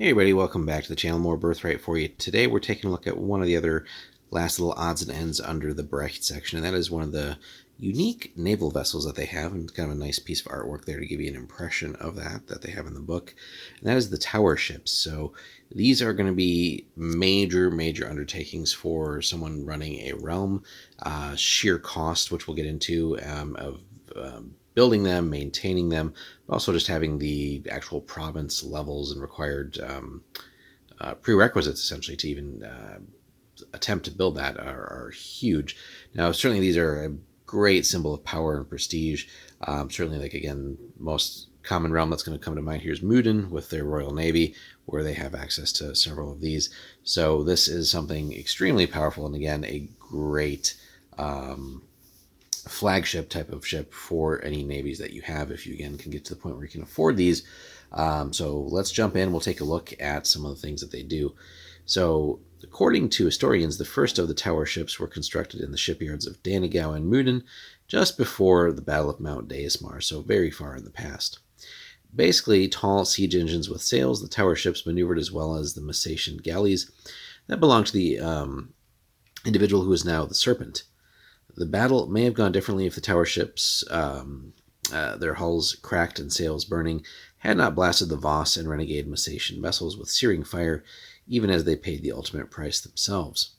Hey everybody, welcome back to the channel. More Birthright for you. Today we're taking a look at one of the other last little odds and ends under the Brecht section, and that is one of the unique naval vessels that they have, and kind of a nice piece of artwork there to give you an impression of that they have in the book, and that is the Tower Ships. So these are going to be major undertakings for someone running a realm. Sheer cost, which we'll get into, of building them, maintaining them, but also just having the actual province levels and required prerequisites essentially to even attempt to build that are huge. Now, certainly these are a great symbol of power and prestige. Certainly, like again, most common realm that's going to come to mind here is Mudan with their Royal Navy, where they have access to several of these. So this is something extremely powerful, and again, a great flagship type of ship for any navies that you have, if you again can get to the point where you can afford these. So let's jump in. We'll take a look at some of the things that they do. So according to historians, the first of the Tower ships were constructed in the shipyards of Danigau and Mudan just before the Battle of Mount Deismar, so very far in the past. Basically, tall siege engines with sails, the Tower ships maneuvered as well as the Messatian galleys that belonged to the individual who is now the Serpent. The battle may have gone differently if the Tower ships, their hulls cracked and sails burning, had not blasted the Voss and renegade Messatian vessels with searing fire, even as they paid the ultimate price themselves.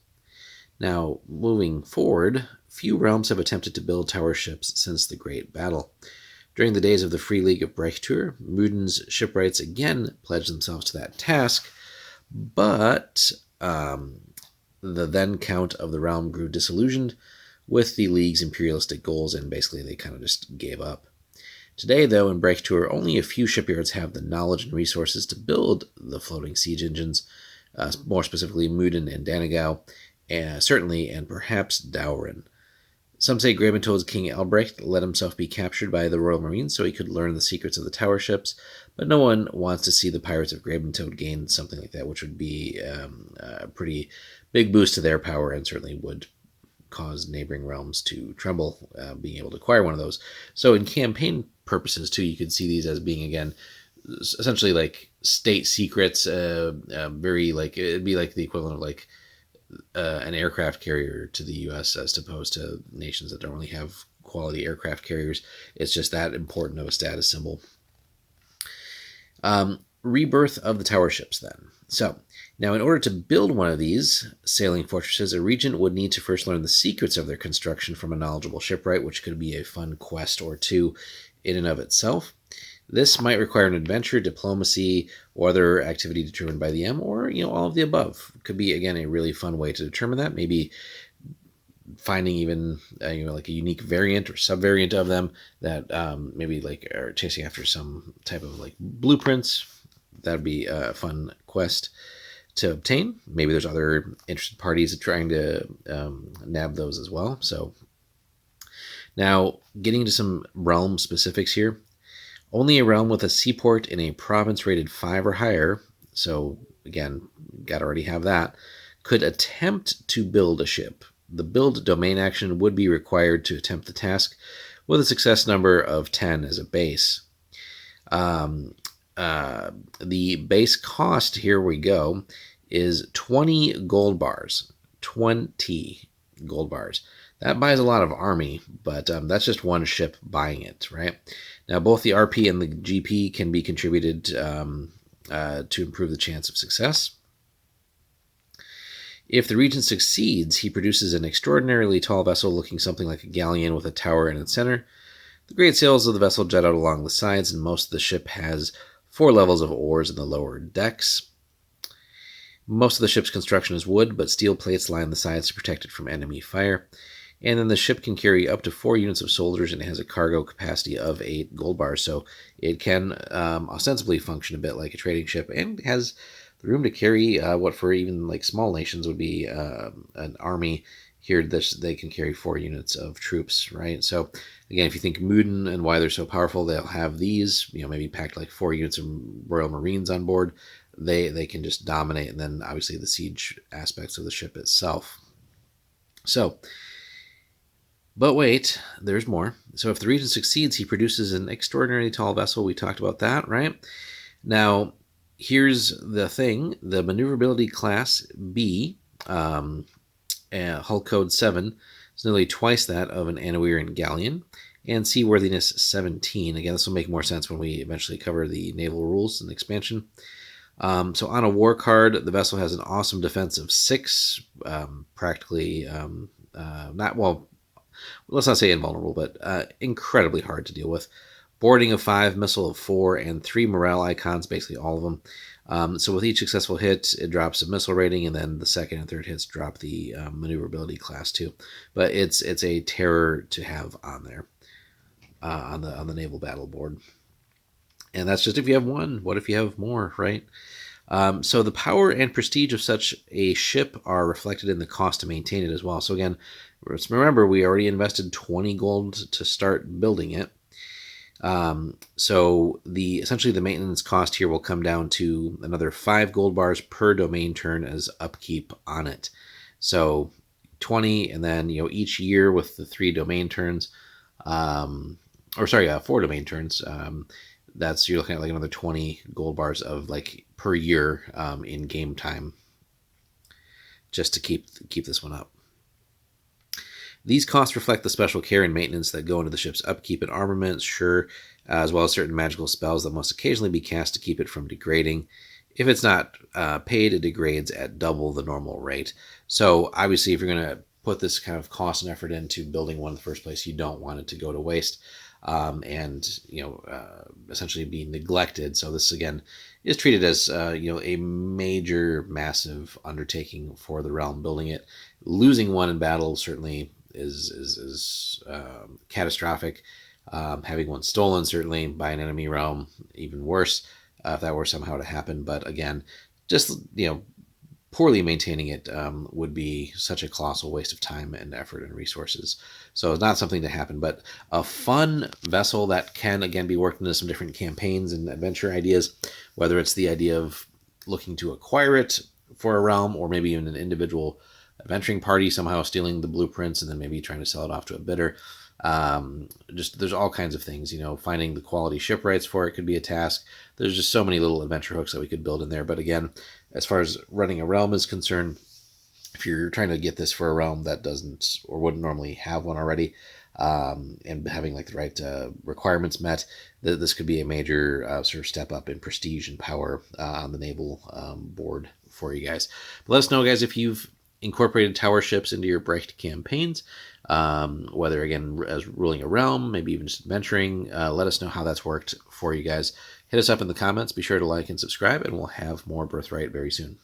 Now, moving forward, few realms have attempted to build tower ships since the Great Battle. During the days of the Free League of Brecht Tower, Mudan's shipwrights again pledged themselves to that task, but the then Count of the realm grew disillusioned with the League's imperialistic goals, and basically they kind of just gave up. Today, though, in Brecht Tower, only a few shipyards have the knowledge and resources to build the floating siege engines, more specifically Mudan and Danigau, certainly and perhaps Darren. Some say Grabentold's King Albrecht let himself be captured by the Royal Marines so he could learn the secrets of the Tower ships, but no one wants to see the pirates of Grabentold gain something like that, which would be a pretty big boost to their power and certainly would cause neighboring realms to tremble, being able to acquire one of those. So in campaign purposes too, you could see these as being, again, essentially like state secrets, very like, it'd be like the equivalent of like an aircraft carrier to the US as opposed to nations that don't really have quality aircraft carriers. It's just that important of a status symbol. Rebirth of the Tower ships then. So now, in order to build one of these sailing fortresses, a regent would need to first learn the secrets of their construction from a knowledgeable shipwright, which could be a fun quest or two in and of itself. This might require an adventure, diplomacy, or other activity determined by the M, or all of the above. Could be, again, a really fun way to determine that. Maybe finding even like a unique variant or subvariant of them that maybe like are chasing after some type of like blueprints. That would be a fun quest to obtain. Maybe there's other interested parties trying to nab those as well. So now getting into some realm specifics here. Only a realm with a seaport in a province rated 5 or higher, so again, gotta already have that, could attempt to build a ship. The build domain action would be required to attempt the task, with a success number of 10 as a base. The base cost, here we go, is 20 gold bars. 20 gold bars. That buys a lot of army, but that's just one ship buying it, right? Now, both the RP and the GP can be contributed to improve the chance of success. If the regent succeeds, he produces an extraordinarily tall vessel looking something like a galleon with a tower in its center. The great sails of the vessel jut out along the sides, and most of the ship has 4 levels of oars in the lower decks. Most of the ship's construction is wood, but steel plates line the sides to protect it from enemy fire. And then the ship can carry up to 4 units of soldiers, and it has a cargo capacity of 8 gold bars. So it can ostensibly function a bit like a trading ship, and has the room to carry what for even like small nations would be an army. Here, they can carry 4 units of troops, right? So again, if you think Mudan and why they're so powerful, they'll have these, maybe packed like 4 units of Royal Marines on board. They can just dominate, and then obviously the siege aspects of the ship itself. So, but wait, there's more. So if the regent succeeds, he produces an extraordinarily tall vessel. We talked about that, right? Now, here's the thing. The maneuverability class B, hull code 7, is nearly twice that of an Anawirian galleon, and seaworthiness 17. Again, this will make more sense when we eventually cover the naval rules and expansion. So on a war card, the vessel has an awesome defense of 6, practically not, well, let's not say invulnerable, but incredibly hard to deal with. Boarding of 5, missile of 4, and 3 morale icons, basically all of them. So with each successful hit, it drops a missile rating, and then the second and third hits drop the maneuverability class too. But it's a terror to have on there on the naval battle board. And that's just if you have one. What if you have more, right? So the power and prestige of such a ship are reflected in the cost to maintain it as well. So again, remember, we already invested 20 gold to start building it. So essentially the maintenance cost here will come down to another 5 gold bars per domain turn as upkeep on it. So 20, and then each year with the 3 domain turns, 4 domain turns. That's, you're looking at like another 20 gold bars of like per year in game time, just to keep this one up. These costs reflect the special care and maintenance that go into the ship's upkeep and armaments, sure, as well as certain magical spells that must occasionally be cast to keep it from degrading. If it's not paid, it degrades at double the normal rate. So obviously, if you're going to put this kind of cost and effort into building one in the first place, you don't want it to go to waste and essentially be neglected. So this again is treated as a major, massive undertaking for the realm. Building it, losing one in battle certainly is catastrophic. Having one stolen certainly by an enemy realm, even worse if that were somehow to happen. But again, just poorly maintaining it would be such a colossal waste of time and effort and resources. So it's not something to happen, but a fun vessel that can again be worked into some different campaigns and adventure ideas, whether it's the idea of looking to acquire it for a realm, or maybe even an individual adventuring party somehow stealing the blueprints and then maybe trying to sell it off to a bidder. Just there's all kinds of things, finding the quality shipwrights for it could be a task. There's just so many little adventure hooks that we could build in there. But again, as far as running a realm is concerned, if you're trying to get this for a realm that doesn't or wouldn't normally have one already, and having like the right requirements met, this could be a major sort of step up in prestige and power on the naval board for you guys. But let us know, guys, if you've incorporated tower ships into your Brecht campaigns, whether again as ruling a realm, maybe even just adventuring. Let us know how that's worked for you guys. Hit us up in the comments. Be sure to like and subscribe, and we'll have more Birthright very soon.